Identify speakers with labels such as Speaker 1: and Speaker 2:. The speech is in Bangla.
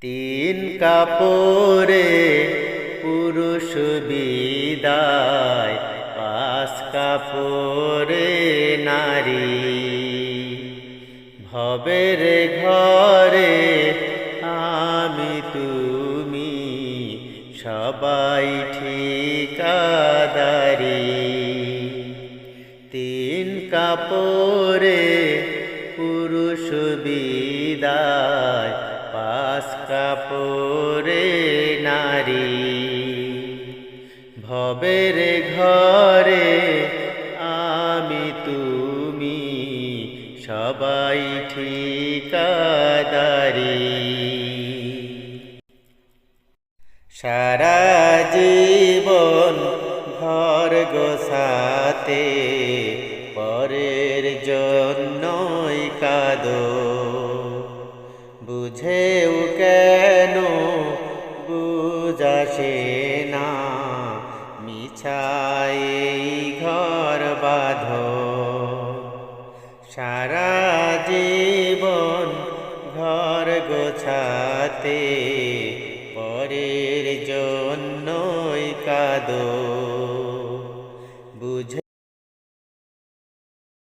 Speaker 1: তিন কাপড়ে পুরুষ বিদায়, পাঁচ কাপড়ে নারী। ভবের ঘরে আমি তুমি সবাই ঠিকাদারি। তিন কাপড়ে পুরুষ বিদায়, পাঁচ কাপড়ে নারী। ভবের ঘরে আমি তুমি সবাই ঠিকাদারি। সারা জীবন ঘর গোছাতে পরের জন্যই কাঁদো। বুঝেও কেন বুঝাসে না, মিছাই ঘর বাঁধো। সারা জীবন ঘর গোছাতে পরের জন্যই কাঁদো।